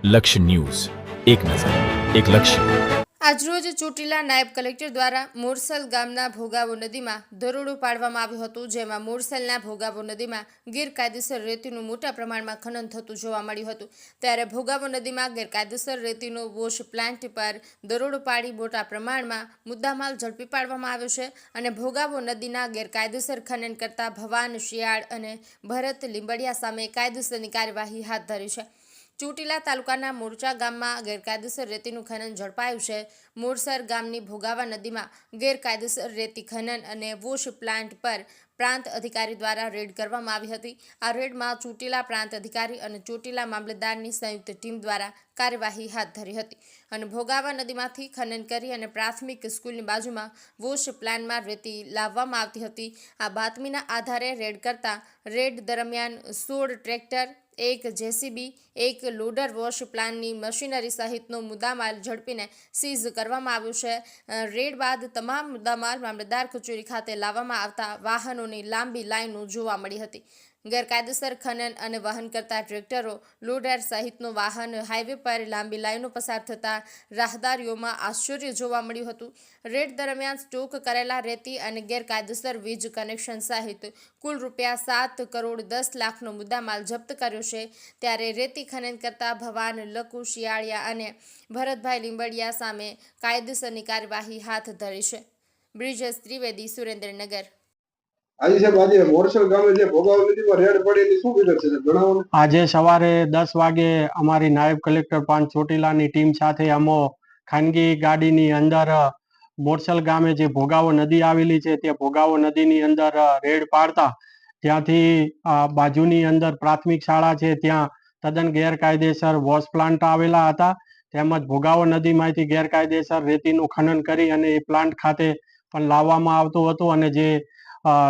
લક્ષ્ય ન્યૂઝ, એક નજર, એક લક્ષ્ય. આજરોજ ચોટીલા નાયબ કલેક્ટર દ્વારા મોરસલ ગામના ભોગાવો નદીમાં દરોડો પાડવામાં આવ્યો હતો, જેમાં મોરસલના ભોગાવો નદીમાં ગેરકાયદેસર રેતીનું મોટા પ્રમાણમાં ખનન થતું જોવા મળ્યું હતું. ત્યારે ભોગાવો નદીમાં ગેરકાયદેસર રેતીનો વોશ પ્લાન્ટ પર દરોડો પાડી મોટા પ્રમાણમાં મુદ્દામાલ ઝડપી પાડવામાં આવ્યો છે અને ભોગાવો નદીના ગેરકાયદેસર ખનન કરતા ભવાન શિયાળ અને ભરત લીંબડિયા સામે કાયદેસરની કાર્યવાહી હાથ ધરી છે. ચોટીલા તાલુકાના મોરચા ગામમાં ગેરકાયદેસર રેતીનું ખનન ઝડપાયું છે. મોરસર ગામની ભોગાવા નદીમાં ગેરકાયદેસર રેતી ખનન અને વોશ પ્લાન્ટ પર પ્રાંત અધિકારી દ્વારા રેડ કરવામાં આવી હતી. આ રેડમાં ચોટીલા પ્રાંત અધિકારી અને ચોટીલા મામલતદારની સંયુક્ત ટીમ દ્વારા કાર્યવાહી હાથ ધરી હતી અને ભોગાવા નદીમાંથી ખનન કરી અને પ્રાથમિક સ્કૂલની બાજુમાં વોશ પ્લાન્ટમાં રેતી લાવવામાં આવતી હતી. આ બાતમીના આધારે રેડ કરતા રેડ દરમિયાન 16 ટ્રેક્ટર, એક જેસીબી, એક લોડર વોશ પ્લાન્ટની મશીનરી સહિતનો મુદ્દામાલ ઝડપીને સીઝ કરવામાં આવ્યો છે. રેડ બાદ તમામ મુદ્દામાલ મામલતદાર કચેરી ખાતે લાવવામાં આવતા વાહનોની લાંબી લાઈનો જોવા મળી હતી. ગેરકાયદેસર ખનન અને વહન કરતા ટ્રેક્ટરો, લોડર સહિતનો વાહન હાઈવે પર લાંબી લાઈનો પસાર થતા રાહદારીઓમાં આશ્ચર્ય જોવા મળ્યું હતું. રેડ દરમિયાન સ્ટોક કરેલા રેતી અને ગેરકાયદેસર વીજ કનેક્શન સહિત કુલ ₹7 કરોડ 10 લાખનો મુદ્દામાલ જપ્ત કર્યો છે. ત્યારે રેતી ખનન કરતા ભવાન લકુ શિયાળિયા અને ભરતભાઈ લીંબડિયા સામે કાયદેસરની કાર્યવાહી હાથ ધરી છે. બ્રિજેશ ત્રિવેદી, સુરેન્દ્રનગર. આજે સવારે 10 વાગે અમારી નાયબ કલેક્ટર પાંચ ચોટીલાની ટીમ સાથે અમો ખાનગી ગાડીની અંદર મોરસલ ગામે જે ભોગાવો નદી આવેલી છે તે ભોગાવો નદીની અંદર રેડ પાડતા ત્યાંથી બાજુની અંદર પ્રાથમિક શાળા છે ત્યાં તદ્દન ગેરકાયદેસર વોશ પ્લાન્ટ આવેલા હતા. તેમજ ભોગાવો નદીમાંથી ગેરકાયદેસર રેતીનું ખનન કરી અને એ પ્લાન્ટ ખાતે પણ લાવવામાં આવતું હતું અને જે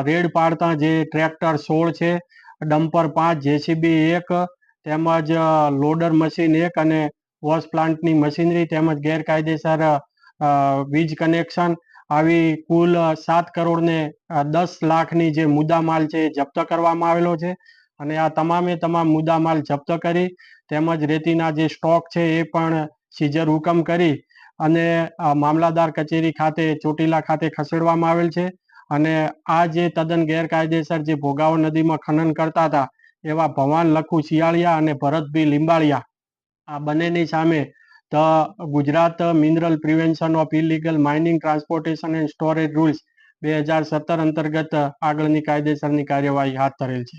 રેડ પાડતા જે ટ્રેક્ટર 16 છે, ડમ્પર 5, જેસીબી 1 તેમજ લોડર મશીન 1 અને વોશ પ્લાન્ટની મશીનરી તેમજ ગેરકાયદેસર વીજ કનેક્શન આવી કુલ 7 કરોડ ને 10 લાખની જે મુદ્દામાલ છે એ જપ્ત કરવામાં આવેલો છે અને આ તમામે તમામ મુદ્દામાલ જપ્ત કરી તેમજ રેતીના જે સ્ટોક છે એ પણ સીઝર હુકમ કરી અને મામલતદાર કચેરી ખાતે ચોટીલા ખાતે ખસેડવામાં આવેલ છે. અને આ જે તદ્દન ગેરકાયદેસર જે ભોગાવો નદીમાં ખનન કરતા હતા એવા ભવાન લખુ શિયાળિયા અને ભરતભાઈ લીંબાળિયા આ બંનેની સામે the Gujarat mineral prevention of illegal mining, transportation and storage rules 2017 અંતર્ગત આગળની કાયદેસરની કાર્યવાહી હાથ ધરેલ છે.